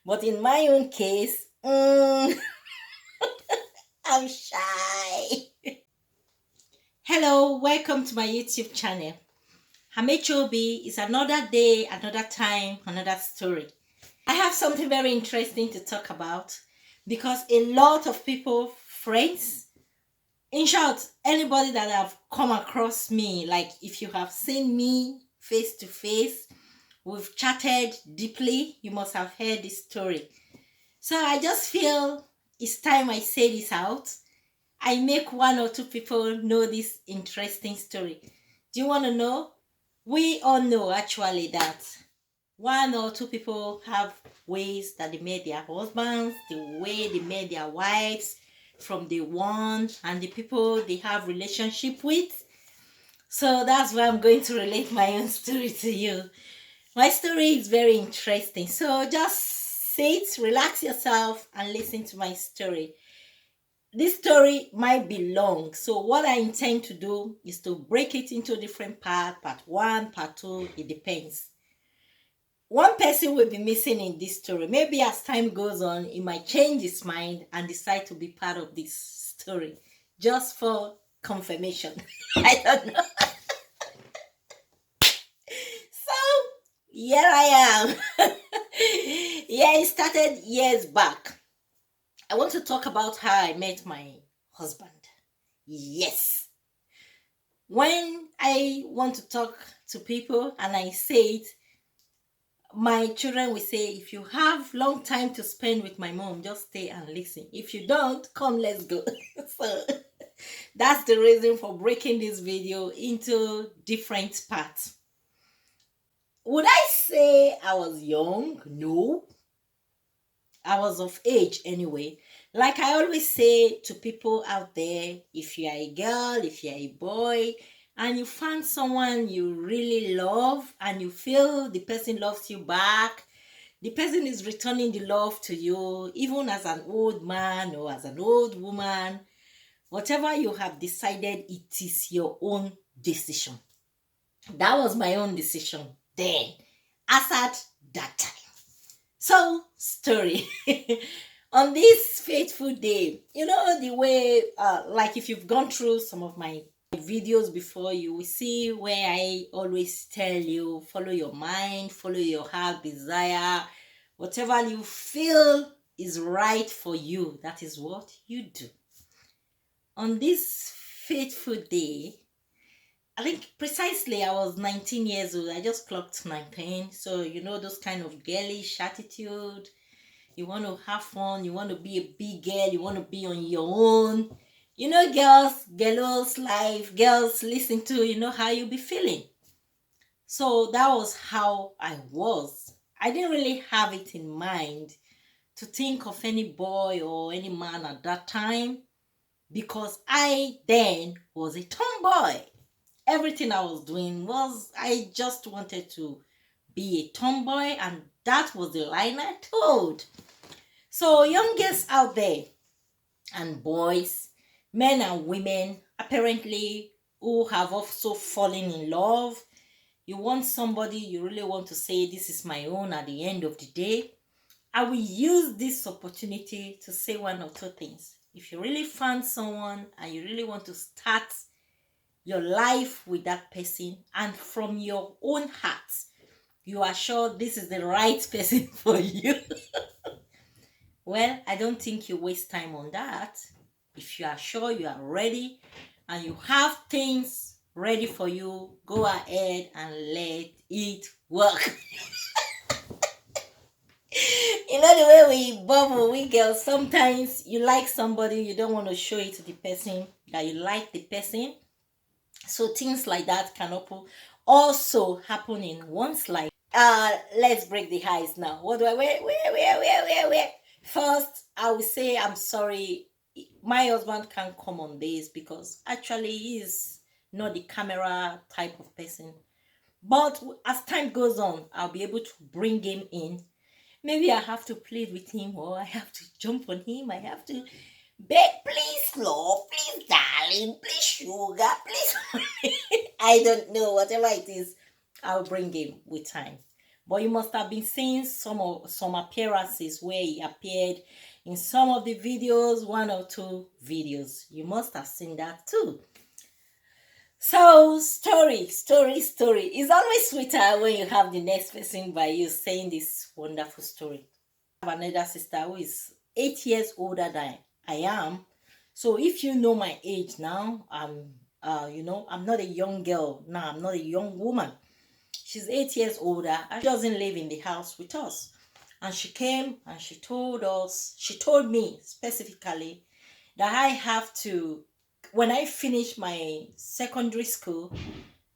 But in my own case, I'm shy. Hello, welcome to my YouTube channel. Hamechobi is another day, another time, another story. I have something very interesting to talk about because a lot of people, friends, in short, anybody that have come across me, like if you have seen me face to face, we've chatted deeply, you must have heard this story. So I just feel it's time I say this out. I make one or two people know this interesting story. Do you want to know? We all know actually that one or two people have ways that they met their husbands, the way they met their wives from day one, and the people they have relationship with. So that's why I'm going to relate my own story to you. My story is very interesting. So just sit, relax yourself, and listen to my story. This story might be long, so what I intend to do is to break it into different parts, part one, part two, it depends. One person will be missing in this story. Maybe as time goes on, he might change his mind and decide to be part of this story, just for confirmation. I don't know. So, here I am. Yeah, it started years back. I want to talk about how I met my husband. Yes. When I want to talk to people and I say it, my children will say, if you have long time to spend with my mom, just stay and listen. If you don't, come, let's go. So that's the reason for breaking this video into different parts. Would I say I was young? No. I was of age anyway. Like I always say to people out there, if you are a girl, if you are a boy, and you find someone you really love and you feel the person loves you back, the person is returning the love to you, even as an old man or as an old woman, whatever you have decided, it is your own decision. That was my own decision then, as at that time. So, story. On this fateful day, you know, the way, like if you've gone through some of my videos before, you will see where I always tell you, follow your mind, follow your heart desire, whatever you feel is right for you, that is what you do. On this fateful day, I think precisely I was 19 years old. I just clocked 19. So, you know, those kind of girlish attitude. You want to have fun. You want to be a big girl. You want to be on your own. You know, girls life, girls listen to, you know, how you be feeling. So that was how I was. I didn't really have it in mind to think of any boy or any man at that time because I then was a tomboy. Everything I was doing was I just wanted to be a tomboy, and that was the line I told. So youngest out there and boys, men and women, apparently who have also fallen in love, you want somebody you really want to say this is my own at the end of the day. I will use this opportunity to say one or two things. If you really found someone and you really want to start your life with that person, and from your own heart you are sure this is the right person for you, well, I don't think you waste time on that. If you are sure you are ready and you have things ready for you, go ahead and let it work. You know the way we bubble, we girls, sometimes you like somebody, you don't want to show it to the person that you like the person. So things like that can also happen in one's life. Let's break the ice now. What do I where? First, I will say I'm sorry. My husband can't come on this because actually he's not the camera type of person. But as time goes on, I'll be able to bring him in. Maybe I have to plead with him, or I have to jump on him. I have to beg, please, love, please, darling, please, sugar, please. I don't know, whatever it is, I'll bring him with time. But you must have been seeing some appearances where he appeared in some of the videos, one or two videos. You must have seen that too. So story. It's always sweeter when you have the next person by you saying this wonderful story. I have another sister who is 8 years older than I am. So if you know my age now, I'm not a young girl now. I'm not a young woman. She's 8 years older and she doesn't live in the house with us. And she came and she told me specifically that I have to, when I finish my secondary school,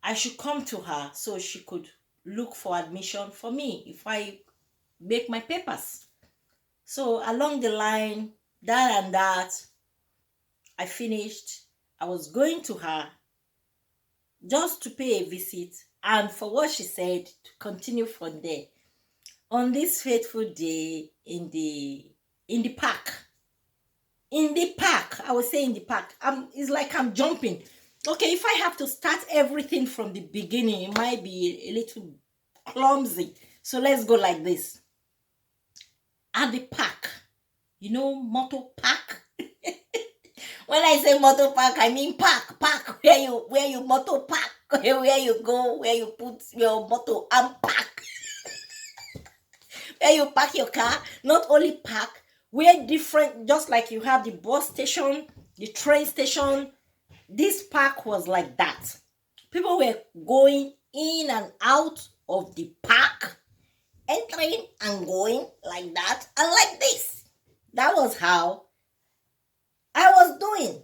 I should come to her so she could look for admission for me if I make my papers. So along the line, that, I finished. I was going to her just to pay a visit and for what she said to continue from there. On this fateful day in the park. I would say in the park. It's like I'm jumping. Okay, if I have to start everything from the beginning, it might be a little clumsy. So let's go like this. At the park, motor park. When I say motor park, I mean park where you motor park, where you go, where you put your motor and park. Where you park your car, not only park, where different, just like you have the bus station, the train station, this park was like that. People were going in and out of the park, entering and going like that and like this. That was how I was doing.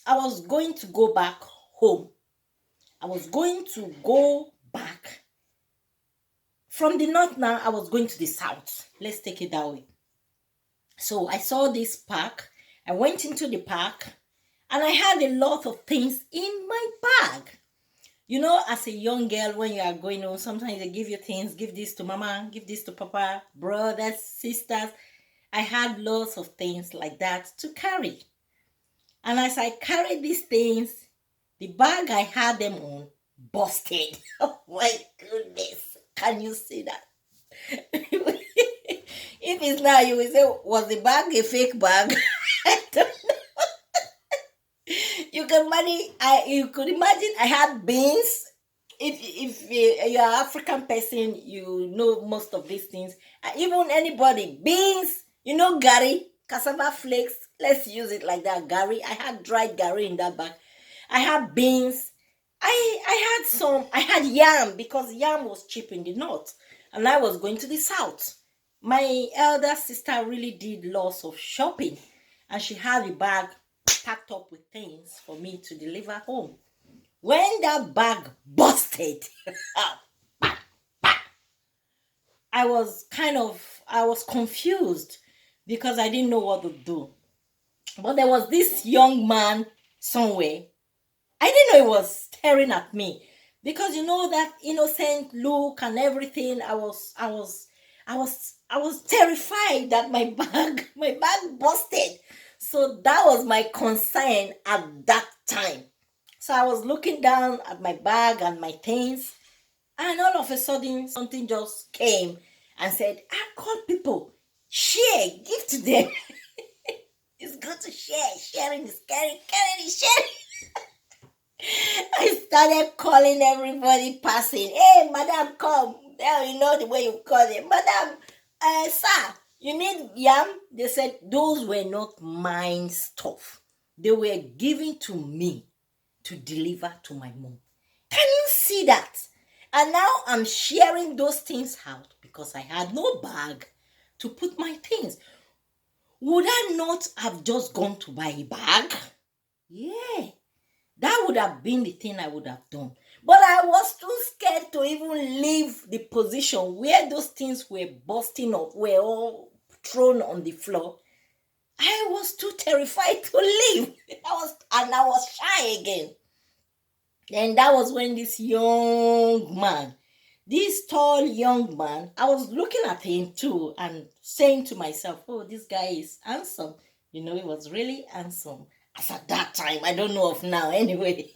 I was going to go back home. I was going to go back from the north now. I was going to the south. Let's take it that way. So I saw this park. I went into the park and I had a lot of things in my bag. As a young girl, when you are going home, sometimes they give you things. Give this to mama, give this to papa, brothers, sisters. I had lots of things like that to carry. And as I carried these things, the bag I had them on busted. Oh my goodness. Can you see that? If it's not, you will say, was the bag a fake bag? I don't know. You could imagine I had beans. If you're an African person, you know most of these things. Even anybody, beans, gari, cassava flakes. Let's use it like that, gari. I had dried gari in that bag. I had beans. I had yam because yam was cheap in the north. And I was going to the south. My elder sister really did lots of shopping. And she had a bag packed up with things for me to deliver home. When that bag busted, I was confused because I didn't know what to do. But there was this young man somewhere. I didn't know he was staring at me because that innocent look and everything. I was terrified that my bag busted. So that was my concern at that time. So I was looking down at my bag and my things, and all of a sudden something just came and said, I called people, share, give to them. It's good to share. Sharing is caring, caring is sharing. I started calling everybody passing. Hey, madam, come. Now you know the way you call it. Madam, sir, you need yam? They said those were not mine stuff. They were given to me to deliver to my mom. Can you see that? And now I'm sharing those things out because I had no bag to put my things. Would I not have just gone to buy a bag? Yeah. That would have been the thing I would have done. But I was too scared to even leave the position where those things were busting up, were all thrown on the floor. I was too terrified to leave. I was shy again. And that was when this tall young man, I was looking at him too and saying to myself, oh, this guy is handsome. He was really handsome. As at that time, I don't know of now anyway.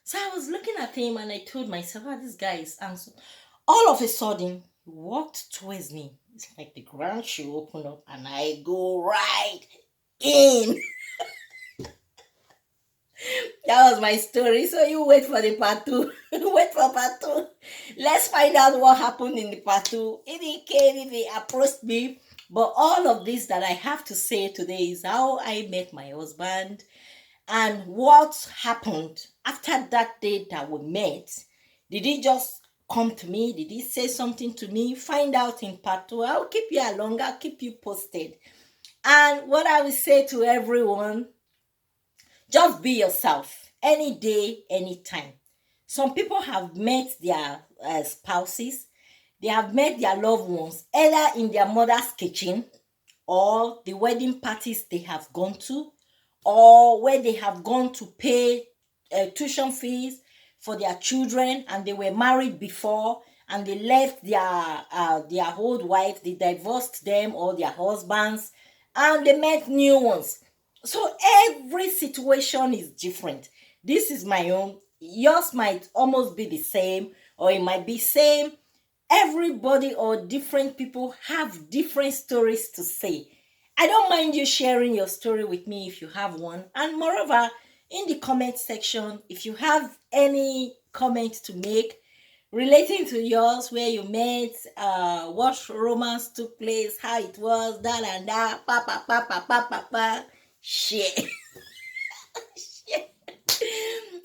So I was looking at him and I told myself, this guy is handsome. All of a sudden, he walked towards me. It's like the ground should open up and I go right in. That was my story. So you wait for the part two. Wait for part two. Let's find out what happened in the part two. If he came, if he approached me. But all of this that I have to say today is how I met my husband and what happened after that day that we met. Did he just come to me? Did he say something to me? Find out in part two. I'll keep you along. I'll keep you posted. And what I will say to everyone, just be yourself any day, anytime. Some people have met their spouses, they have met their loved ones either in their mother's kitchen or the wedding parties they have gone to, or where they have gone to pay tuition fees for their children and they were married before and they left their old wife, they divorced them or their husbands and they met new ones. So every situation is different. This is my own. Yours might almost be the same or it might be same. Everybody or different people have different stories to say. I don't mind you sharing your story with me if you have one. And moreover, in the comment section, if you have any comment to make relating to yours, where you met, what romance took place, how it was, da and da, pa, share.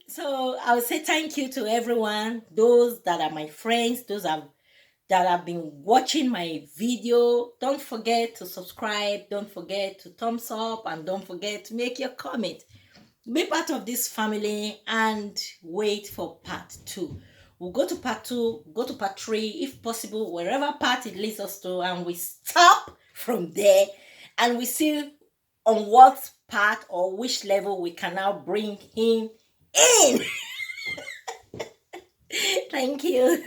So I would say thank you to everyone, those that are my friends, those that have been watching my video. Don't forget to subscribe, don't forget to thumbs up, and don't forget to make your comment. Be part of this family and wait for part two. We'll go to part two, go to part three, if possible, wherever part it leads us to, and we stop from there and we see on what part or which level we can now bring him in. Thank you.